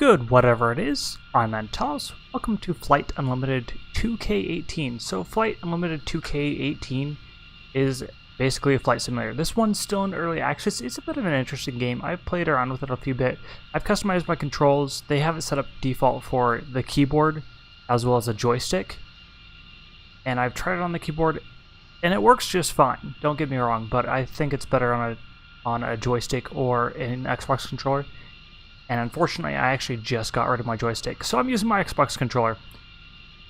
Good, whatever it is. I'm Antalous. Welcome to Flight Unlimited 2K18. So Flight Unlimited 2K18 is basically a flight simulator. This one's still in early access. It's a bit of an interesting game. I've played around with it a few bit. I've customized my controls. They have it set up default for the keyboard as well as a joystick. And I've tried it on the keyboard and it works just fine. Don't get me wrong, but I think it's better on a joystick or an Xbox controller. And unfortunately, I actually just got rid of my joystick, so I'm using my Xbox controller.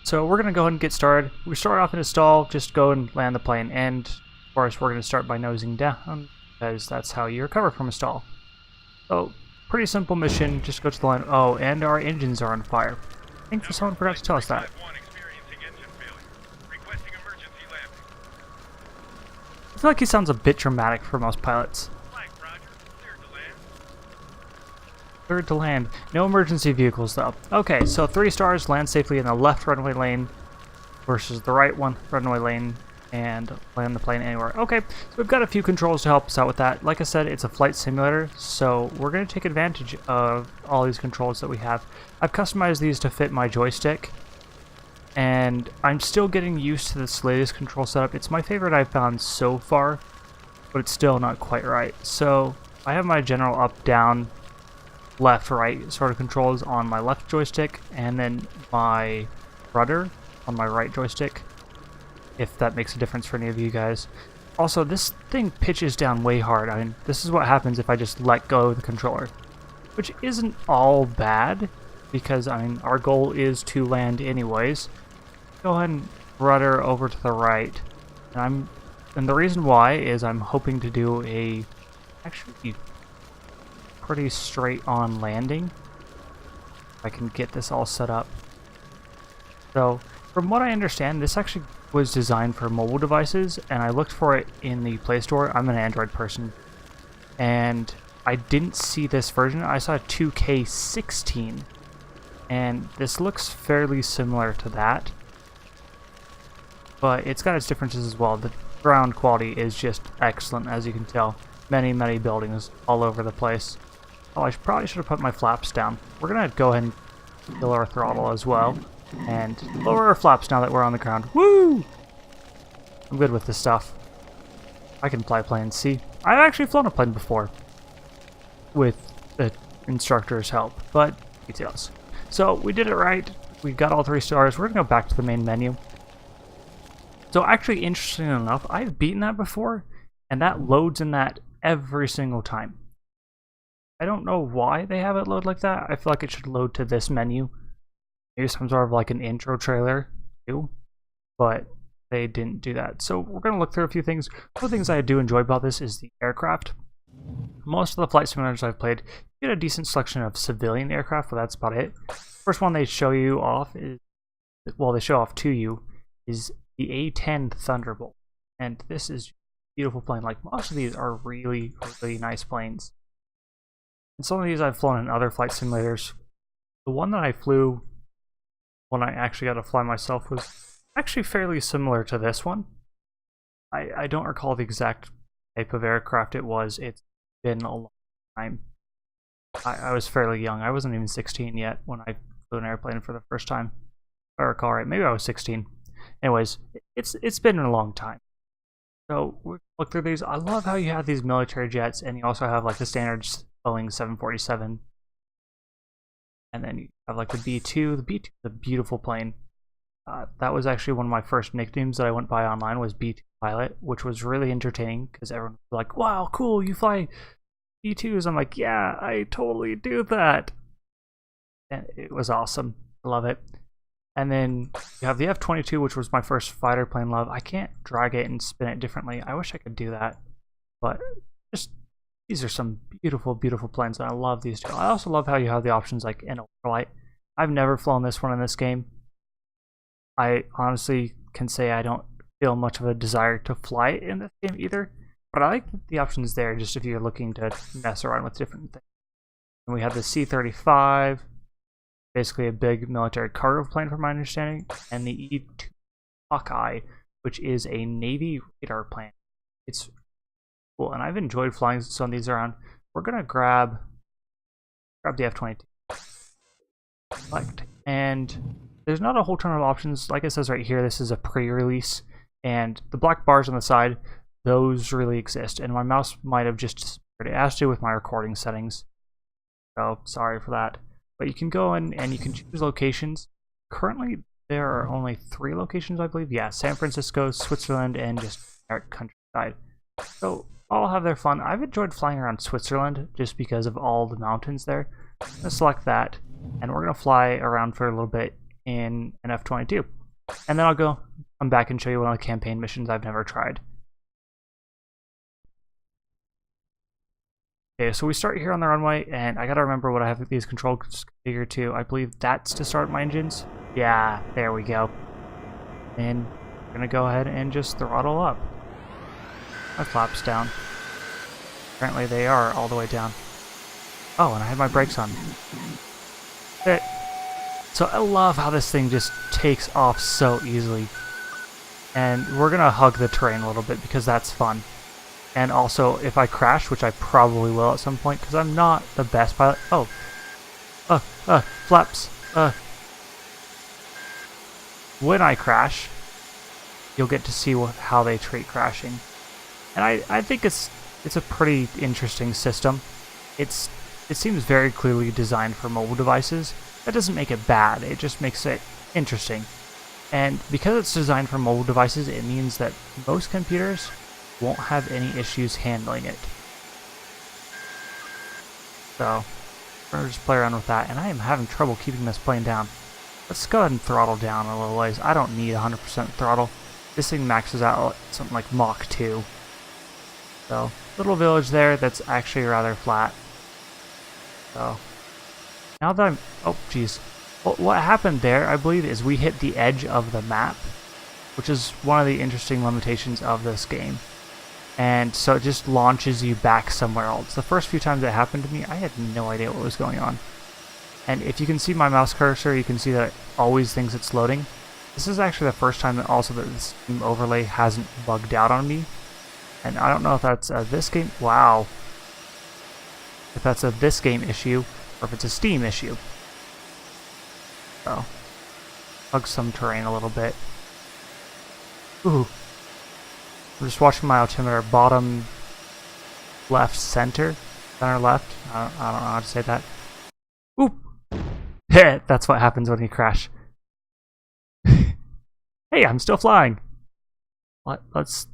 So we're going to go ahead and get started. We start off in a stall, just go and land the plane, and of course we're going to start by nosing down, because that's how you recover from a stall. So, pretty simple mission, just go to the line. Oh, and our engines are on fire. I think someone forgot to tell us that. I feel like he sounds a bit dramatic for most pilots. Cleared to land. No emergency vehicles though. Okay, so 3 stars, land safely in the left runway lane versus the right one runway lane and land the plane anywhere. Okay, so we've got a few controls to help us out with that. Like I said, it's a flight simulator, so we're going to take advantage of all these controls that we have. I've customized these to fit my joystick, and I'm still getting used to this latest control setup. It's my favorite I've found so far, but it's still not quite right. So I have my general up, down, left, right sort of controls on my left joystick, and then my rudder on my right joystick, if that makes a difference for any of you guys. Also, this thing pitches down way hard. I mean, this is what happens if I just let go of the controller, which isn't all bad, because I mean, our goal is to land anyways. Go ahead and rudder over to the right, and the reason why is I'm hoping to do a actually pretty straight on landing. If I can get this all set up. So from what I understand, this actually was designed for mobile devices, and I looked for it in the Play Store. I'm an Android person, and I didn't see this version. I saw 2K16, and this looks fairly similar to that, but it's got its differences as well. The ground quality is just excellent, as you can tell. Many buildings all over the place. Oh, I probably should have put my flaps down. We're gonna go ahead and kill our throttle as well, and lower our flaps now that we're on the ground. Woo! I'm good with this stuff. I can fly planes. See, I've actually flown a plane before with the instructor's help, but details. So we did it right. We got all 3 stars. We're gonna go back to the main menu. So actually, interesting enough, I've beaten that before, and that loads in that every single time. I don't know why they have it load like that. I feel like it should load to this menu. Maybe some sort of like an intro trailer too, but they didn't do that. So we're going to look through a few things. One of the things I do enjoy about this is the aircraft. Most of the flight simulators I've played, you get a decent selection of civilian aircraft, but that's about it. First one they show you off is, well, they show off to you, is the A-10 Thunderbolt. And this is a beautiful plane. Like, most of these are really nice planes. And some of these I've flown in other flight simulators. The one that I flew when I actually got to fly myself was actually fairly similar to this one. I don't recall the exact type of aircraft it was. It's been a long time. I was fairly young. I wasn't even 16 yet when I flew an airplane for the first time. If I recall right, maybe I was 16. Anyways, it's been a long time. So we'll look through these. I love how you have these military jets, and you also have like the standard Boeing 747, and then you have like the B-2. The B-2 is a beautiful plane. That was actually one of my first nicknames that I went by online, was B-2 pilot, which was really entertaining because everyone was like, wow, cool, you fly B-2s. I'm like, yeah, I totally do that, and it was awesome. I love it. And then you have the F-22, which was my first fighter plane love. I can't drag it and spin it differently. I wish I could do that, but just these are some beautiful planes, and I love these two. I also love how you have the options like an ultralight. I've never flown this one in this game. I honestly can say I don't feel much of a desire to fly it in this game either, but I like the options there just if you're looking to mess around with different things. And we have the C-35, basically a big military cargo plane from my understanding, and the E-2 Hawkeye, which is a Navy radar plane. It's cool, and I've enjoyed flying some of these around. We're gonna grab the F-22. Select. And there's not a whole ton of options. Like it says right here, this is a pre-release. And the black bars on the side, those really exist. And my mouse might have just disappeared. It has to do with my recording settings. So sorry for that. But you can go in and you can choose locations. Currently, there are only 3 locations, I believe. Yeah, San Francisco, Switzerland, and just countryside. So all have their fun. I've enjoyed flying around Switzerland just because of all the mountains there. I'm going to select that, and we're going to fly around for a little bit in an F-22. And then I'll come back and show you one of the campaign missions I've never tried. Okay, so we start here on the runway, and I gotta remember what I have these controls configured to. I believe that's to start my engines. Yeah, there we go. And we're gonna go ahead and just throttle up. My flaps down. Apparently they are all the way down. Oh, and I had my brakes on. There. So I love how this thing just takes off so easily. And we're gonna hug the terrain a little bit because that's fun. And also, if I crash, which I probably will at some point, because I'm not the best pilot. Oh. Flaps. When I crash, you'll get to see how they treat crashing. And I think it's a pretty interesting system. It seems very clearly designed for mobile devices. That doesn't make it bad, it just makes it interesting. And because it's designed for mobile devices, it means that most computers won't have any issues handling it. So, we're gonna just play around with that, and I am having trouble keeping this plane down. Let's go ahead and throttle down a little ways. I don't need 100% throttle. This thing maxes out at something like Mach 2. So, little village there that's actually rather flat. So, now that I'm... Oh, jeez. Well, what happened there, I believe, is we hit the edge of the map, which is one of the interesting limitations of this game. And so it just launches you back somewhere else. The first few times it happened to me, I had no idea what was going on. And if you can see my mouse cursor, you can see that it always thinks it's loading. This is actually the first time that also that this Steam overlay hasn't bugged out on me. And I don't know if that's a this game... Wow. If that's a this game issue, or if it's a Steam issue. So, hug some terrain a little bit. Ooh. I'm just watching my altimeter, bottom, left, center left. I don't know how to say that. Oop! Heh, that's what happens when you crash. Hey, I'm still flying! Let's...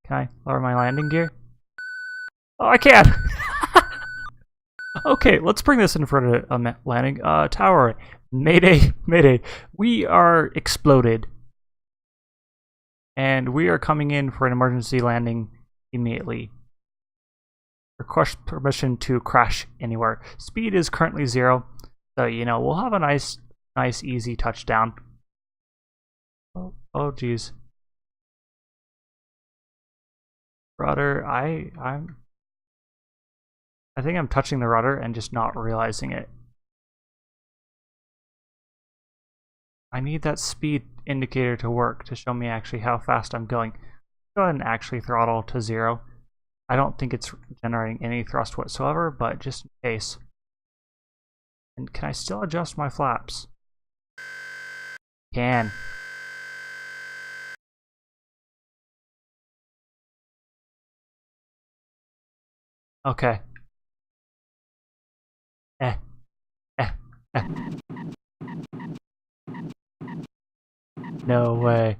Can I lower my landing gear? Oh, I can! Okay, let's bring this in front of a landing. Tower. Mayday, mayday. We are exploded. And we are coming in for an emergency landing immediately. Request permission to crash anywhere. Speed is currently 0, so you know we'll have a nice, easy touchdown. Oh, geez. Rudder. I think I'm touching the rudder and just not realizing it. I need that speed indicator to work to show me actually how fast I'm going. Go ahead and actually throttle to 0. I don't think it's generating any thrust whatsoever, but just in case. And can I still adjust my flaps? Can. Okay. No way.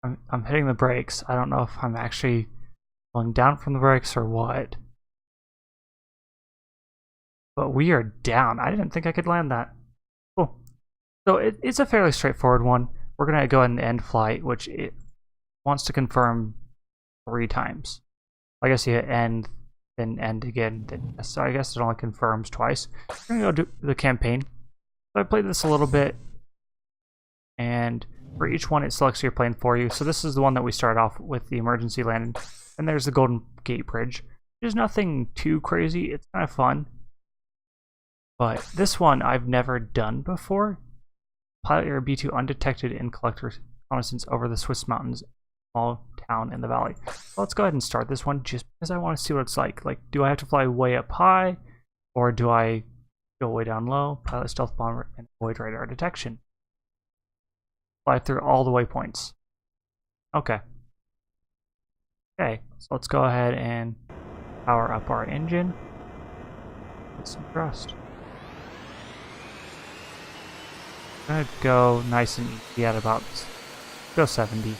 I'm hitting the brakes. I don't know if I'm actually pulling down from the brakes or what. But we are down. I didn't think I could land that. Cool. So it's a fairly straightforward one. We're going to go ahead and end flight, which it wants to confirm 3 times. I guess you hit end, then end again. Then, so I guess it only confirms twice. We're going to go do the campaign. So I played this a little bit. And for each one, it selects your plane for you. So this is the one that we start off with, the emergency landing. And there's the Golden Gate Bridge. There's nothing too crazy. It's kind of fun. But this one I've never done before. Pilot your B-2 undetected and collect reconnaissance over the Swiss mountains small town in the valley. Let's go ahead and start this one just because I want to see what it's like. Like, do I have to fly way up high, or do I go way down low? Pilot stealth bomber and avoid radar detection. Fly through all the waypoints. Okay. Okay, so let's go ahead and power up our engine. Get some thrust. I'm gonna go nice and easy at about, go 70.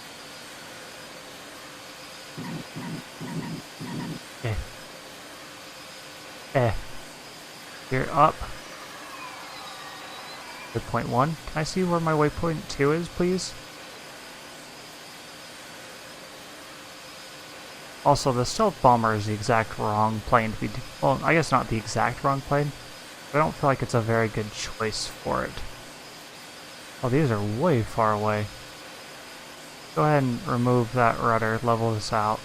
Okay. Okay. Gear up. Waypoint 1. Can I see where my waypoint 2 is, please? Also, the stealth bomber is the exact wrong plane to be... Well, I guess not the exact wrong plane, but I don't feel like it's a very good choice for it. Oh, these are way far away. Go ahead and remove that rudder, level this out.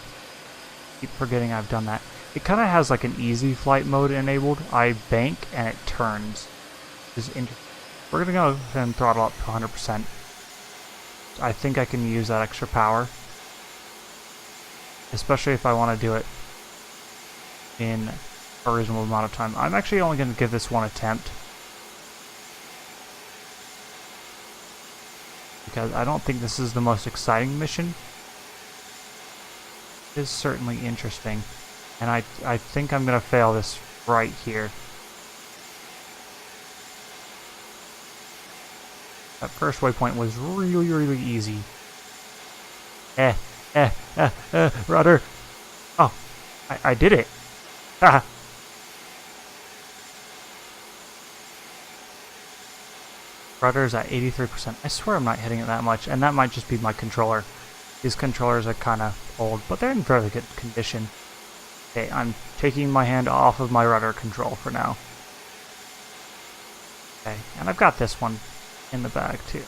Keep forgetting I've done that. It kind of has like an easy flight mode enabled. I bank and it turns. Which is interesting. We're going to go ahead and throttle up to 100%. I think I can use that extra power. Especially if I want to do it in a reasonable amount of time. I'm actually only going to give this one attempt. Because I don't think this is the most exciting mission. It is certainly interesting. And I think I'm going to fail this right here. That first waypoint was really, really easy. Rudder. Oh, I did it. Haha. Rudder's at 83%. I swear I'm not hitting it that much, and that might just be my controller. These controllers are kind of old, but they're in fairly good condition. Okay, I'm taking my hand off of my rudder control for now. Okay, and I've got this one in the bag too.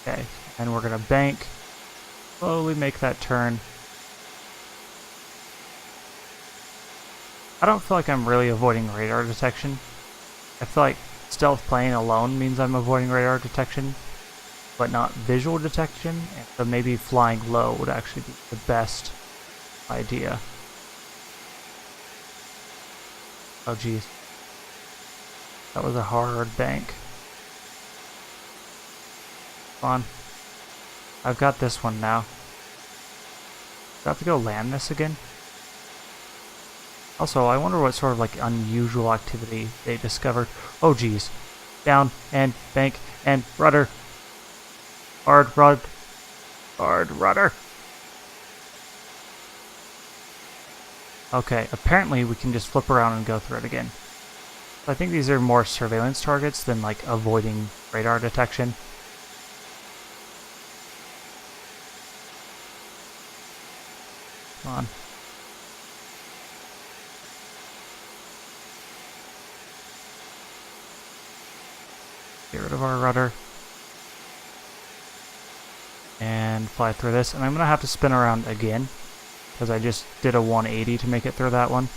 Okay, and we're gonna bank, slowly make that turn. I don't feel like I'm really avoiding radar detection. I feel like stealth plane alone means I'm avoiding radar detection, but not visual detection, and so maybe flying low would actually be the best idea. Oh geez. That was a hard bank. Come on. I've got this one now. Do I have to go land this again? Also, I wonder what sort of like unusual activity they discovered. Oh geez. Down and bank and rudder. Hard rudder. Okay, apparently we can just flip around and go through it again. I think these are more surveillance targets than like avoiding radar detection. Come on. Get rid of our rudder. And fly through this. And I'm going to have to spin around again, because I just did a 180 to make it through that one.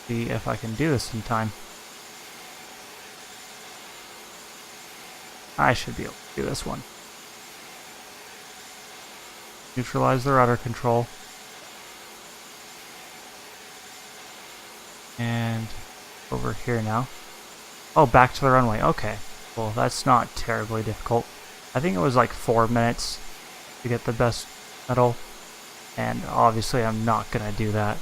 See if I can do this in time. I should be able to do this one. Neutralize the rudder control. And over here now. Oh, back to the runway. Okay. Well, that's not terribly difficult. I think it was like 4 minutes to get the best medal. And obviously I'm not going to do that.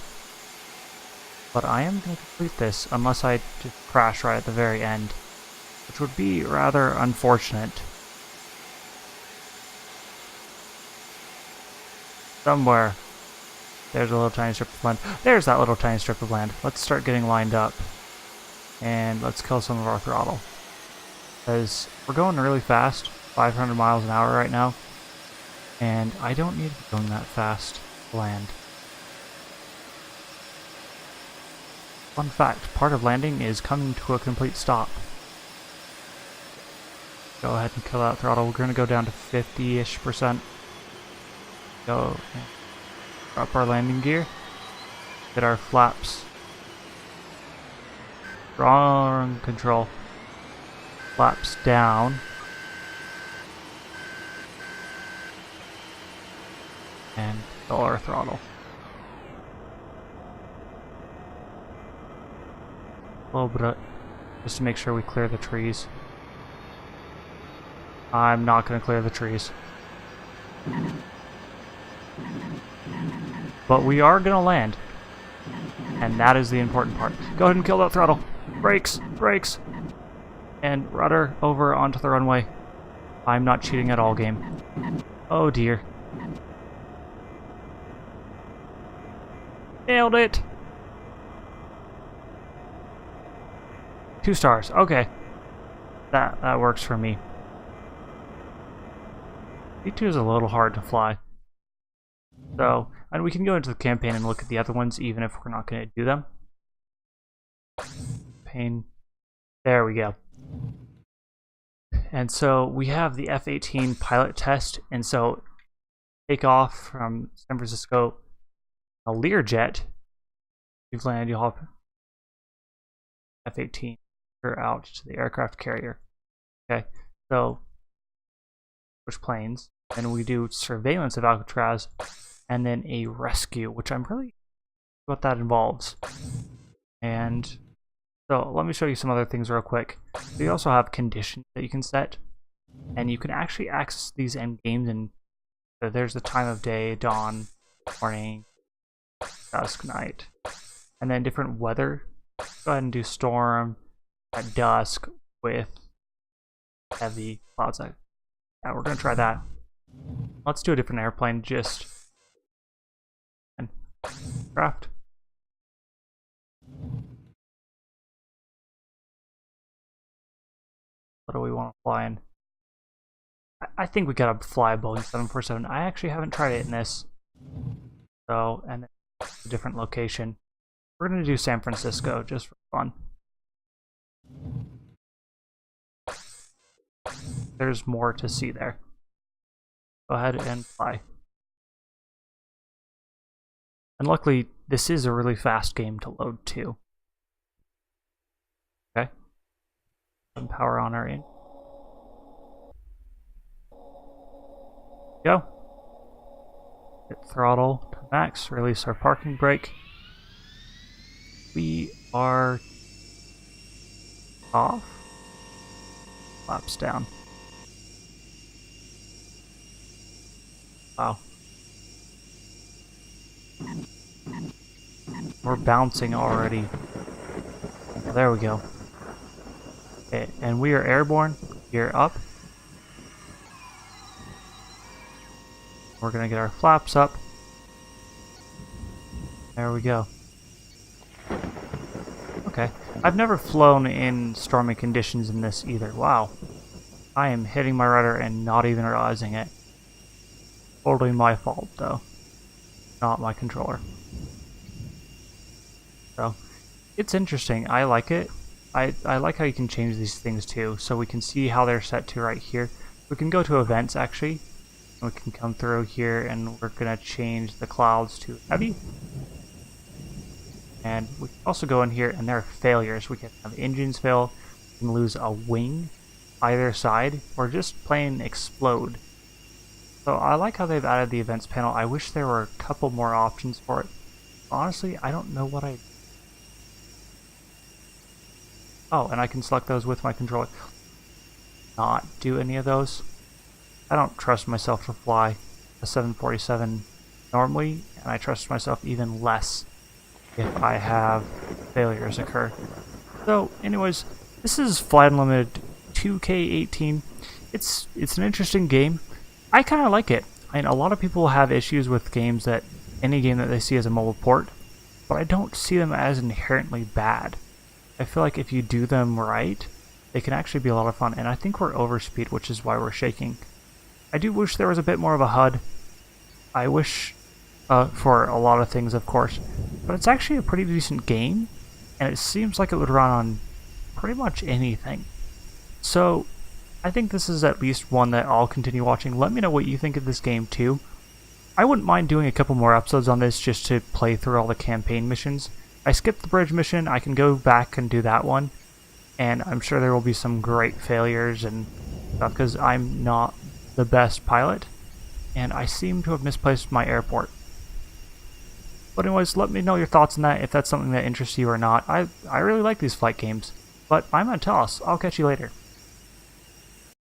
But I am going to complete this unless I just crash right at the very end, which would be rather unfortunate. Somewhere there's a little tiny strip of land. There's that little tiny strip of land. Let's start getting lined up. And let's kill some of our throttle. Because we're going really fast, 500 miles an hour right now. And I don't need to be going that fast to land. Fun fact, part of landing is coming to a complete stop. Go ahead and kill that throttle. We're going to go down to 50-ish%. Go and drop our landing gear. Get our flaps. Wrong control. Flaps down. And fill our throttle. A little bit of, just to make sure we clear the trees. I'm not going to clear the trees. But we are going to land. And that is the important part. Go ahead and kill that throttle. Brakes, brakes. And rudder over onto the runway. I'm not cheating at all, game. Oh dear. Nailed it. 2 stars. Okay. That works for me. B2 is a little hard to fly. So, and we can go into the campaign and look at the other ones even if we're not going to do them. There we go. And so we have the F-18 pilot test, and so take off from San Francisco, a Learjet. You've landed, you'll hop F-18 out to the aircraft carrier. Okay, so switch planes, and we do surveillance of Alcatraz, and then a rescue, which I'm really what that involves. And so let me show you some other things real quick. So you also have conditions that you can set, and you can actually access these end games, and so there's the time of day, dawn, morning, dusk, night, and then different weather. Go ahead and do storm at dusk with heavy clouds. Yeah, we're gonna try that. Let's do a different airplane, just and craft. What do we want to fly in? I think we gotta fly a Boeing 747. I actually haven't tried it in this. So, and a different location. We're gonna do San Francisco just for fun. There's more to see there. Go ahead and fly. And luckily, this is a really fast game to load too. Okay. And power on our in. Go. Hit throttle to max, release our parking brake. We are off. Flaps down. Wow. We're bouncing already. There we go. Okay, and we are airborne. Gear up. We're gonna get our flaps up. There we go. Okay. I've never flown in stormy conditions in this either. Wow. I am hitting my rudder and not even realizing it. Totally my fault, though. Not my controller. So, it's interesting. I like it. I like how you can change these things too, so we can see how they're set to right here. We can go to events, actually. We can come through here, and we're going to change the clouds to heavy. And we can also go in here, and there are failures. We can have engines fail, we can lose a wing either side, or just plain explode. So I like how they've added the events panel. I wish there were a couple more options for it. Honestly, I don't know what I... Oh, and I can select those with my controller. Not do any of those. I don't trust myself to fly a 747 normally, and I trust myself even less if I have failures occur. So, anyways, this is Flight Unlimited 2K18. It's an interesting game. I kind of like it. I mean, a lot of people have issues with games that any game that they see as a mobile port, but I don't see them as inherently bad. I feel like if you do them right, they can actually be a lot of fun, and I think we're overspeed, which is why we're shaking. I do wish there was a bit more of a HUD. I wish for a lot of things, of course, but it's actually a pretty decent game, and it seems like it would run on pretty much anything. So, I think this is at least one that I'll continue watching. Let me know what you think of this game too. I wouldn't mind doing a couple more episodes on this just to play through all the campaign missions. I skipped the bridge mission. I can go back and do that one, and I'm sure there will be some great failures and stuff because I'm not the best pilot. and I seem to have misplaced my airport. But anyways, let me know your thoughts on that, if that's something that interests you or not. I really like these flight games. But I'm Antalous. I'll catch you later.